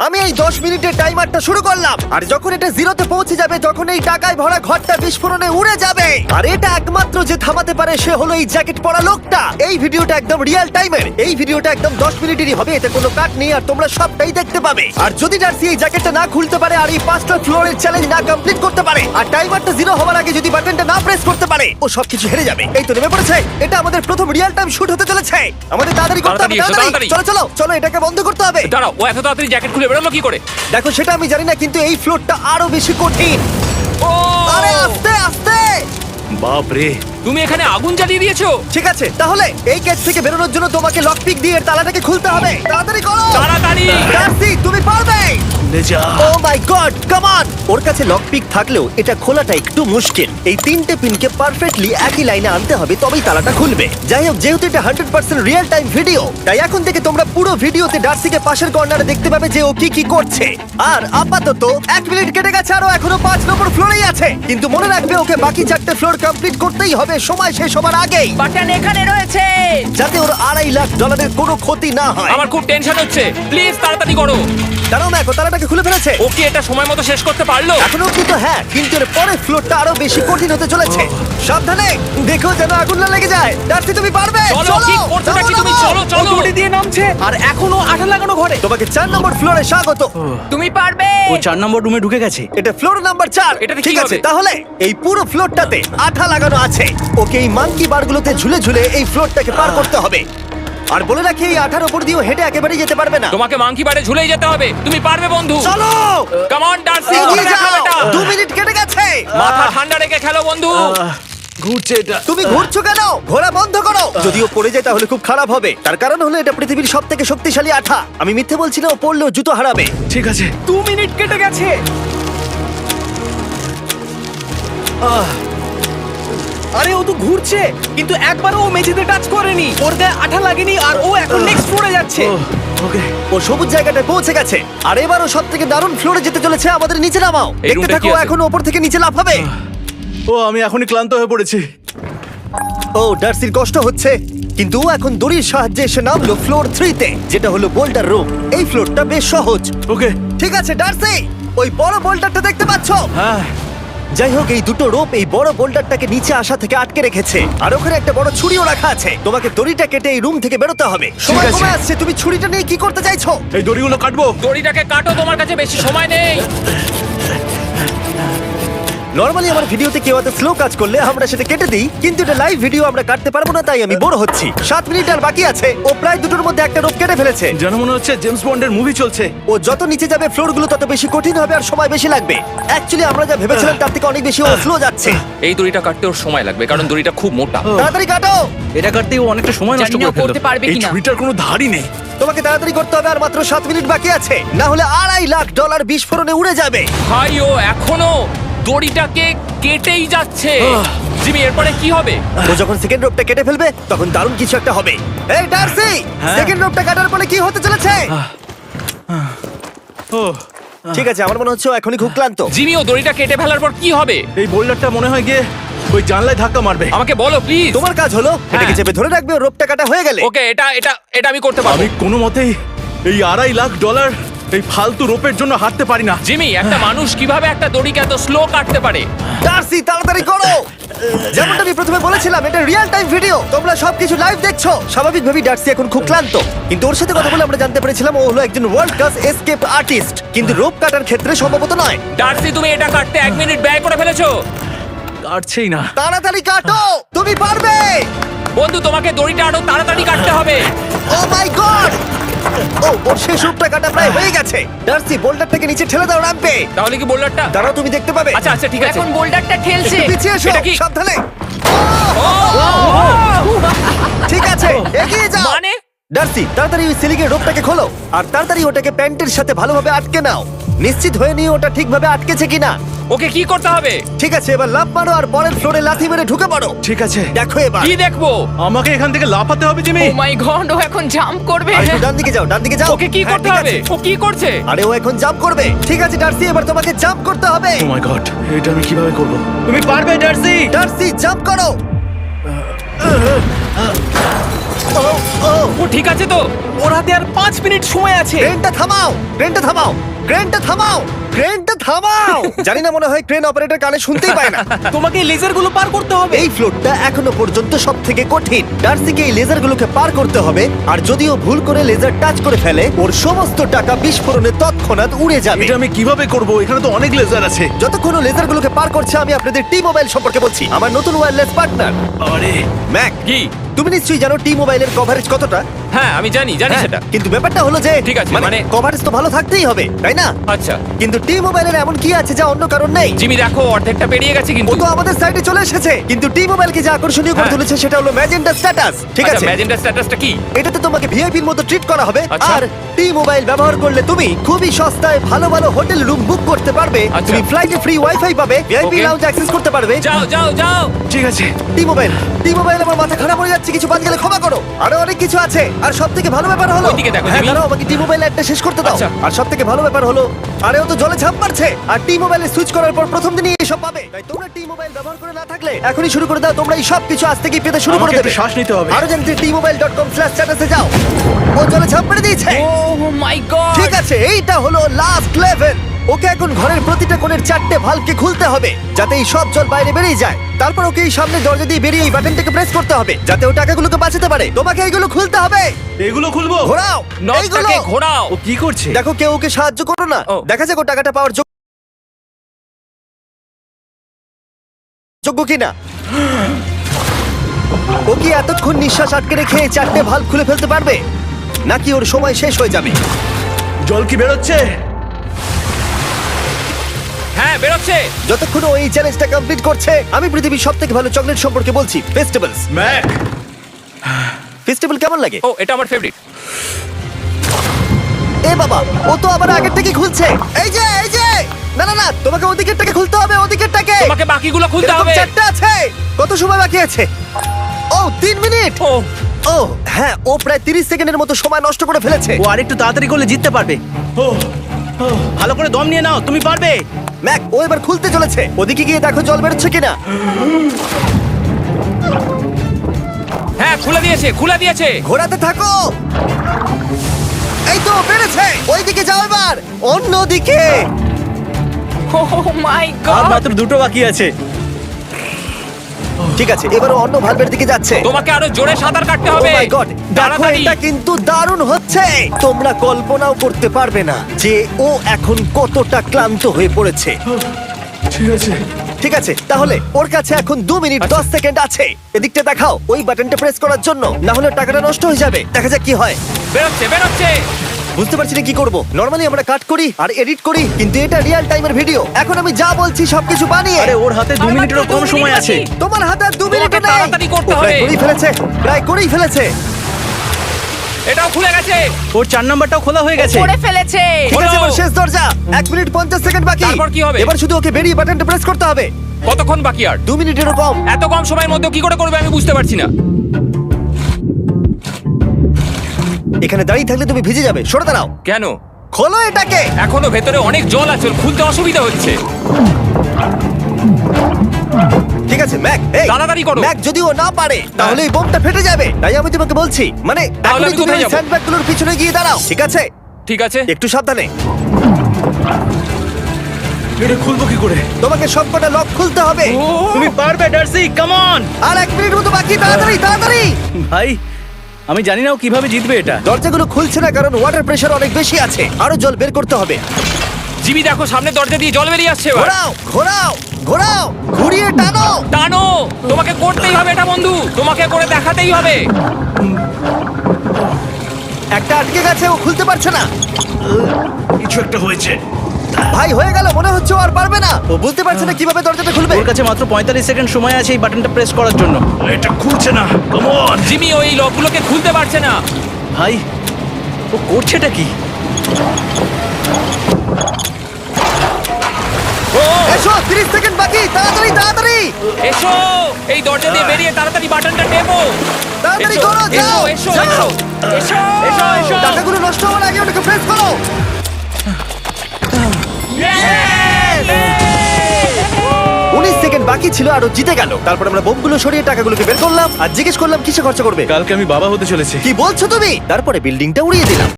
আমি এই 10 মিনিটের টাইমারটা শুরু করলাম, আর যখন এটা জিরোতে পৌঁছে যাবে তখন এই টাকায় ভরা ঘরটা বিস্ফোরণে উড়ে যাবে। আর এটা একমাত্র যে থামাতে পারে সে হলো এই জ্যাকেট পরা লোকটা। এই ভিডিওটা একদম রিয়েল টাইমের, এই ভিডিওটা একদম 10 মিনিটেরই হবে, এতে কোনো কাট নেই আর তোমরা সবটাই দেখতে পাবে। আর যদি ডার্সি এই জ্যাকেটটা না খুলতে পারে আর এই 5টা ফ্লোরের চ্যালেঞ্জ না কমপ্লিট করতে পারে আর টাইমারটা জিরো হওয়ার আগে যদি বাটনটা না প্রেস করতে পারে, ও সবকিছু হেরে যাবে। এই তো নেমে পড়েছে, এটা আমাদের প্রথম রিয়েল টাইম শুট হতে চলেছে। আমাদের তাড়াতাড়ি করতে হবে, তাড়াতাড়ি চলো চলো চলো, এটাকে বন্ধ করতে হবে। দাঁড়াও, ও এত তাড়াতাড়ি জ্যাকেট খুলে বেরোলো কি করে? দেখো সেটা আমি জানি না, কিন্তু এই ফ্লোরটা আরো বেশি কঠিন। ও আরে আস্তে আস্তে। বাপ রে, তুমি এখানে আগুন জ্বালিয়ে দিয়েছো। ঠিক আছে, তাহলে এই কেস থেকে বেরোনোর জন্য তোমাকে লক পিক দিয়ে এর তালাটাকে খুলতে হবে। তাড়াতাড়ি করো, তাড়াতাড়ি। ডার্সি তুমি পারবে। লে যা। ও মাই গড, কাম অন। ওর কাছে লক পিক থাকলেও এটা খোলাটা একটু মুশকিল। এই 3টে পিনকে পারফেক্টলি একই লাইনে আনতে হবে, তবেই তালাটা খুলবে। যাই হোক, যেহেতু এটা 100% রিয়েল টাইম ভিডিও, তাই এখন থেকে তোমরা পুরো ভিডিওতে ডার্সিকে পাশের কর্নারে দেখতে পাবে যে ও কি কি করছে। আর আপাতত 1 মিনিট কেটে গেছে, আরো এখনো 5 নম্বর ফ্লোরেই আছে। কিন্তু মনে রাখবে ওকে বাকি 4টে ফ্লোর কমপ্লিট করতেই হবে সময় শেষ হবার আগেই, বাটন এখানে রয়েছে। যাতে ওর $2.5 লাখ কোনো ক্ষতি না হয়। আমার খুব টেনশন হচ্ছে, প্লিজ তাড়াতাড়ি করো। দাঁড়াও, দেখো তালাটাকে খুলে ফেলেছে। ও কি এটা সময় মতো শেষ করতে পারলো? এখনো অব্দি তো হ্যাঁ, কিন্তু এর পরের ফ্লোরটা আরো বেশি কঠিন হতে চলেছে। সাবধানে, দেখো যেন আগুন না লেগে যায়। ডার্সি তুমি পারবে। চলো, কি করছো নাকি তুমি? চলো চলো। দড়ি দিয়ে নামছে আর এখনো আঠা লাগানো ঘরে। তোমাকে 4 নম্বর ফ্লোরে স্বাগত। তুমি পারবে। ও 4 নম্বর রুমে ঢুকে গেছে। এটা ফ্লোর নাম্বার 4। এটাতে ঠিক কি আছে, হবে? তাহলে এই পুরো ফ্লোরটাতে আঠা লাগানো আছে। ওকে এই মাঙ্কি বারগুলোতে ঝুলে ঝুলে এই ফ্লোরটাকে পার করতে হবে। আর বলে রাখি, এই আঠার উপর দিয়েও হেঁটে একেবারেই যেতে পারবে না। তোমাকে মাংকি বারে ঝুলেই যেতে হবে। তুমি পারবে বন্ধু। চলো কাম অন ডার্সি, এগিয়ে দেখো যাও। এটা। 2 মিনিট কেটে গেছে। মাথা ঠান্ডা রেখে খেলো বন্ধু। ঘুরছে এটা। তুমি ঘুরছো কেন? ঘোরা বন্ধ করো। যদিও পড়ে যায় তাহলে খুব খারাপ হবে। তার কারণ হলো এটা পৃথিবীর সবথেকে শক্তিশালী আঠা। আমি মিথ্যে বলছি না, ও পড়লেও জুতো হারাবে। ঠিক আছে। 2 মিনিট কেটে গেছে। আরে ও তো ঘুরছে, কিন্তু একবারও ও মেঝেতে টাচ করেনি। ওর গায়ে আঠা লাগেনি আর ও এখন নেক্সট ফ্লোরে যাচ্ছে। ওকে। ও সবুজ জায়গাটায় পৌঁছে গেছে। আর এবারও সব থেকে দারুণ ফ্লোরে যেতে চলেছে। আমাদের নিচে নামাও। এই দেখতে রুমটা থাকো, কি আছে? এখন ওপর থেকে নিচে লাফাবে। ও আমি এখনই ক্লান্ত হয়ে পড়েছি। ও ডার্সির কষ্ট হচ্ছে, কিন্তু ও এখন দড়ির সাহায্যে এসে নামলো ফ্লোর 3-তে, যেটা হলো বোল্টার রুম। এই ফ্লোরটা বেশ সহজ। ওকে। ঠিক আছে ডার্সি, ওই বড় বোল্টারটা দেখতে পাচ্ছ? হ্যাঁ। যাই হোক, এই দুটো রোপ এই বড় বোল্ডারটাকে নিচে আসা থেকে আটকে রেখেছে। আর ওখানে একটা বড় ছুরিও রাখা আছে। তোমাকে দড়িটা কেটে এই রুম থেকে বেরোতে হবে। সময় আছে। কমে আসছে, তুমি ছুরিটা নিয়ে কি করতে চাইছো? এই দড়িগুলো কাটবো। দড়িটাকে কাটো, তোমার কাছে বেশি সময় নেই। নরমালি আমার ভিডিওতে কেউ এত স্লো কাজ করলে আমরা সেটা কেটে দিই, কিন্তু এটা লাইভ ভিডিও, আমরা কাটতে পারবো না, তাই আমি বোর হচ্ছি। 7 মিনিট আর বাকি আছে। ও প্রায় দুটোর মধ্যে একটা রোপ কেটে ফেলেছে। যেন মনে হচ্ছে জেমস বন্ডের মুভি চলছে। ও যত নিচে যাবে ফ্লোরগুলো তত বেশি কঠিন হবে আর সময় বেশি লাগবে। অ্যাকচুয়ালি আমরা যা ভেবেছিলাম তার থেকে অনেক বেশি ও স্লো যাচ্ছে। এই দড়িটা কাটতে ওর সময় লাগবে, কারণ দড়িটা খুব মোটা। তাড়াতাড়ি কাটো। এটা কাটতে ও অনেকটা সময় নষ্ট জানি না করে ফেললো। করতে পারবে এই কিনা। ছুরিটার কোনো ধারই নেই। তোমাকে তাড়াতাড়ি করতে হবে, আর মাত্র 7 মিনিট বাকি আছে, না হলে $2.5 লাখ বিস্ফোরণে উড়ে যাবে। ভাই ও এখনো দড়িটাকে কেটেই যাচ্ছে। জিমি, এরপরে কি হবে? ও যখন সেকেন্ড রোপটা কেটে ফেলবে তখন দারুণ কিছু একটা হবে। এই ডার্সি, সেকেন্ড রোপটা কাটার পরে কি হতে চলেছে? ও ঠিক আছে, আমার মনে হচ্ছে ও এখনই খুব ক্লান্ত। জিমি, ও দড়িটা কেটে ফেলার পর কি হবে? এই বোল্ডারটা মনে হয় গিয়ে ওই জানলায় ধাক্কা মারবে। আমাকে বলো প্লিজ। তোমার কাজ হলো এটাকে চেপে ধরে রাখবে, ও রোপটা কাটা হয়ে গেলে। ওকে, এটা এটা এটা আমি করতে পারবো। আমি কোনো মতেই এই $2.5 লাখ এই ফালতু রোপের জন্য হাঁটতে পারি না। জিমি, একটা মানুষ কিভাবে একটা দড়িকে এত স্লো কাটতে পারে? ডার্সি তাড়াতাড়ি করো। যেমনটা আমি প্রথমে বলেছিলাম, এটা রিয়েল টাইম ভিডিও, তোমরা সবকিছু লাইভ দেখছো। স্বাভাবিকভাবেই ডার্সি এখন খুব ক্লান্ত, কিন্তু ওর সাথে কথা বলে আমরা জানতে পেরেছিলাম ও হলো একজন ওয়ার্ল্ড ক্লাস এসকেপ আর্টিস্ট, কিন্তু রোপ কাটার ক্ষেত্রে সম্ভবত নয়। ডার্সি, তুমি এটা কাটতে 1 মিনিট ব্যয় করে ফেলেছো। কাটছেই না। তাড়াতাড়ি কাটো, তুমি পারবে। বন্ধু, তোমাকে দড়িটা আরো তাড়াতাড়ি কাটতে হবে। ও মাই গড! ও ওর শেষ রূপটা কাটা প্রায় হয়ে গেছে। ডার্সি, বোল্ডারটাকে নিচে ঠেলে দাও রাম্পে। তাহলে কি বোল্ডারটা? দাঁড়াও, তুমি দেখতে পাবে। আচ্ছা আচ্ছা, ঠিক আছে। এখন বোল্ডারটা ঠেলছে। একটু পিছিয়ে এসো, এটা কি? সাবধানে। ঠিক আছে, এগিয়ে যাও। মানে? ডার্সি, তাড়াতাড়ি ওই সিলিংয়ের রোপটাকে খোলো আর তাড়াতাড়ি ওটাকে প্যান্টের সাথে ভালোভাবে আটকে নাও। নিশ্চিত হয়ে নিও ওটা ঠিকভাবে আটকেছে কিনা। ওকে কি করতে হবে? ঠিক আছে, এবার লাফ মারো আর পরের ফ্লোরে লাথি মেরে ঢুকে পড়ো। ঠিক আছে। দেখো এবার। কি দেখবো? আমাকে এখান থেকে লাফাতে হবে জিমি। ও মাই গড, ও এখন জাম্প করবে। আর একটু ডান দিকে যাও, ডান দিকে যাও। ওকে কি হ্যাঁ, করতে ঠিক হবে? আছে। ও কি করছে? আরে ও এখন জাম্প করবে। ঠিক আছে ডার্সি, এবার তোমাকে জাম্প করতে হবে। ও মাই গড, এটা আমি কিভাবে করব? তুমি পারবে ডার্সি। ডার্সি, জাম্প করো। ও ও ও ঠিক আছে তো? ওর হাতে আর 5 মিনিট সময় আছে। ক্রেনটা থামাও, ক্রেনটা থামাও, ক্রেনটা থামাও, ক্রেনটা থামাও। জানি না, মনে হয় ক্রেন অপারেটর কানে শুনতেই পায় না। তোমাকে লেজার গুলো পার করতে হবে। এই ফ্লোরটা এখনো পর্যন্ত সব থেকে কঠিন। ডার্সিকে এই লেজারগুলোকে পার করতে হবে, আর যদিও ভুল করে লেজার টাচ করে ফেলে, ওর সমস্ত টাকা বিস্ফোরণে তৎক্ষণাৎ উড়ে যাবে। এটা আমি কিভাবে করব? এখানে তো অনেক লেজার আছে। যতক্ষণ ও লেজারগুলোকে পার করছে, আমি আপনাদের টি মোবাইল সম্পর্কে বলছি, আমার নতুন ওয়্যারলেস পার্টনার। আরে ম্যাক, কি? তুমি নিশ্চয়ই জানো টি মোবাইলের কভারেজ কতটা? হ্যাঁ আমি জানি হ্যাঁ, সেটা। কিন্তু ব্যাপারটা হলো যে ঠিক আছে, মানে- কভারেজ তো ভালো থাকতেই হবে, তাই না? আচ্ছা কিন্তু টি মোবাইলের এমন কি আছে যা অন্য কারণ নেই? জিমি দেখো অর্ধেকটা পেরিয়ে গেছে ও কিন্তু। তো আমাদের সাইডে চলে এসেছে, কিন্তু টি মোবাইলকে যে আকর্ষণীয় করে হ্যাঁ। তুলেছে সেটা হলো ম্যাজেন্টা স্ট্যাটাস। ঠিক আছে, ম্যাজেন্টা স্ট্যাটাসটা কি? এটাতে তোমাকে ভিআইপির মতো ট্রিট করা হবে। আচ্ছা। আর টি মোবাইল ব্যবহার করলে তুমি খুবই সস্তায় ভালো ভালো হোটেল রুম বুক করতে পারবে। আচ্ছা। তুমি ফ্লাইটে ফ্রি ওয়াইফাই পাবে, ভিআইপি Okay. লাউঞ্জ অ্যাক্সেস করতে পারবে। যাও যাও যাও। ঠিক আছে। টি মোবাইল, টি মোবাইল, আমার মাথা খারাপ হয়ে যাচ্ছে, কিছু বাদ গেলে ক্ষমা করো। আরো অনেক কিছু আছে, আর সব থেকে ভালো ব্যাপার হলো, ওইদিকে দেখো, হ্যাঁ জিমি। দাঁড়াও, আমাকে টি মোবাইল একটা শেষ করতে দাও। আচ্ছা। আর সব থেকে ভালো ব্যাপার হলো, আরে ও তো জলে ঝাঁপ মারছে, আর টি মোবাইলে সুইচ করার পর প্রথম দিনই এসব পাবে। তাই তোমরা টি মোবাইল ব্যবহার করে না থাকলে এখনই শুরু করে দাও। তোমরা এই সব কিছু আজ থেকেই পেতে শুরু করে আমাকে দেবে। একটু শ্বাস নিতে হবে। আরো জানতে tmobile.com/status এ যাও। ও জলে ঝাঁপ মেরে দিয়েছে। ও মাই গড। ঠিক আছে, এইটা হলো লাস্ট লেভেল। ওকে এখন ঘরের প্রতিটা কোণের 4টে ভালভকে খুলতে হবে, যাতে এই সব জল বাইরে বেরিয়ে যায়। তারপর ওকে এই সামনে দরজা দিয়ে বেরিয়ে এই বাটনটাকে প্রেস করতে হবে, যাতে ও টাকাগুলোকে বাঁচাতে পারে। তোমাকে এইগুলো খুলতে হবে। এগুলো খুলবো? ঘোরাও এইগুলো। নটটাকে ঘোরাও। ও কি করছে? দেখো, কেউ ওকে সাহায্য করো না। ও। দেখা যাক ও টাকাটা পাওয়ার যোগ্য কিনা। ও কি এতক্ষণ নিঃশ্বাস আটকে রেখে 4টে ভালভ খুলে ফেলতে পারবে, নাকি ওর সময় শেষ হয়ে যাবে? জল কি বেরোচ্ছে? হ্যাঁ বেরোচ্ছে। যতক্ষণ ও এই চ্যালেঞ্জটা কমপ্লিট করছে, আমি পৃথিবীর সবথেকে ভালো চকলেট সম্পর্কে বলছি, ফেস্টিভ্যালস। ম্যাক, ফেস্টিভ্যাল কেমন লাগে? ও এটা আমার ফেভারিট। এ বাবা, ও তো আবার আগের থেকে খুলছে। এই যে, এই যে, না না না, তোমাকে ওদিকেরটাকে খুলতে হবে, ওদিকেরটাকে। তোমাকে বাকিগুলো খুলতে এরকম হবে। 4টে আছে। কত সময় বাকি আছে? ও 3 মিনিট। ও ও হ্যাঁ, ও প্রায় 30 সেকেন্ডের মতো সময় নষ্ট করে ফেলেছে। ও আরেকটু তাড়াতাড়ি করলে জিততে পারবে। ও ভালো করে দম নিয়ে নাও, তুমি পারবে। ম্যাক, ও এবার খুলতে চলেছে। ওদিকে গিয়ে দেখো জল বেরোচ্ছে কিনা। হ্যাঁ খুলে দিয়েছে, খুলে দিয়েছে। ঘোরাতে থাকো। এই তো বেড়েছে। ওইদিকে যাও এবার, অন্যদিকে। ও মাই আর গড। মাত্র 2টো বাকি আছে। ঠিক আছে, এবার ও অন্য ভালভের দিকে যাচ্ছে। তোমাকে আরো জোরে সাঁতার কাটতে ও হবে। মাই গড, দেখো তাড়াতাড়ি। এটা কিন্তু দারুণ হচ্ছে। তোমরা কল্পনাও করতে পারবে না যে ও এখন কতটা ক্লান্ত হয়ে পড়েছে। ঠিক আছে। ঠিক আছে, তাহলে ওর কাছে এখন 2 মিনিট 10 সেকেন্ড আছে। এদিকটা দেখাও, ওই বাটনটা প্রেস করার জন্য, না হলে টাকাটা নষ্ট হয়ে যাবে। দেখা যাক কি হয়। বেরোচ্ছে বেরোচ্ছে। বুঝতে পারছি না কি করব। নরমালি আমরা কাট করি আর এডিট করি, কিন্তু এটা রিয়েল টাইমের ভিডিও। এখন আমি যা বলছি সবকিছু বানিয়ে। আরে ওর হাতে 2 আর মিনিটেরও মাত্র কম 2 সময় মিনিট আছে। বাকি। তোমার হাতে আর 2 মিনিট তোমাকে নেই। তাড়াতাড়ি করতে ও প্রায় হবে। করেই ফেলেছে, প্রায় করেই ফেলেছে। এটাও খুলে গেছে। ওর 4 নাম্বারটাও খোলা হয়ে গেছে। করে ফেলেছে। ঠিক আছে, খোলো। এবার শেষ দরজা। 1 মিনিট 50 সেকেন্ড বাকি। তারপর কি হবে? এবার শুধু ওকে বেরিয়ে বাটনটা প্রেস করতে হবে। কতক্ষণ বাকি আর? 2 মিনিটেরও কম। এত কম সময়ের মধ্যে কি করে করবে আমি বুঝতে পারছি না। এখানে দাঁড়িয়ে থাকলে তুমি ভিজে যাবে, সরে দাঁড়াও। কেন? খোলো এটাকে। এখনো ভেতরে অনেক জল আছে, ওর খুলতে অসুবিধা হচ্ছে। ঠিক আছে ম্যাক, এই তাড়াতাড়ি করো। ম্যাক, যদি ও না পারে তাহলে এই বোমটা ফেটে যাবে। তাই আমি তোমাকে বলছি, মানে তাহলে এখনই আমি তুমি কোথায় ওই যাবো? স্যান্ডব্যাগগুলোর পিছনে গিয়ে দাঁড়াও, ঠিক আছে? ঠিক আছে। একটু সাবধানে। এটা খুলবো কি করে? তোমাকে সবকটা লক খুলতে হবে। তুমি পারবে ডার্সি, কাম অন। আর 1 মিনিট মতো বাকি, তাড়াতাড়ি তাড়াতাড়ি। ভাই আমি জানি না ও কিভাবে জিতবে এটা। দরজাগুলো খুলছে না কারণ ওয়াটার প্রেশার অনেক বেশি আছে। আরো জল বের করতে হবে। জিমি দেখো সামনে দরজা দিয়ে জল বেরিয়ে আসছে এবার। ঘোরাও ঘোরাও ঘোরাও, ঘুরিয়ে টানো। টানো। তোমাকে করতেই হবে এটা বন্ধু, তোমাকে করে দেখাতেই হবে। একটা আটকে গেছে, ও খুলতে পারছে না। কিছু একটা হয়েছে। ভাই হয়ে গেল, মনে হচ্ছে ও আর পারবে না। ও বুঝতে পারছে না কিভাবে দরজাটা খুলবে। ওর কাছে মাত্র 45 সেকেন্ড সময় আছে এই বাটনটা প্রেস করার জন্য। এটা খুলছে না। Come on. জিমি ওই লকগুলোকে খুলতে পারছে না। ভাই ও করছেটা কি? ও এসো, 30 সেকেন্ড বাকি, তাড়াতাড়ি তাড়াতাড়ি এসো, এই দরজা দিয়ে বেরিয়ে তাড়াতাড়ি বাটনটা টেপো। তাড়াতাড়ি এসো, করো, যাও এসো, যাও। এসো, এসো, এসো, এসো। টাকাগুলো নষ্ট হওয়ার আগে ওটাকে প্রেস করো। 19 সেকেন্ড বাকি বাকি ছিল আর ও জিতে গেল। তারপর আমরা বোমগুলো সরিয়ে টাকাগুলোকে বের করলাম আর জিজ্ঞেস করলাম কিসে খরচা করবে। কালকে আমি বাবা হতে চলেছি। কি বলছো তুমি? তারপরে বিল্ডিংটা উড়িয়ে দিলাম।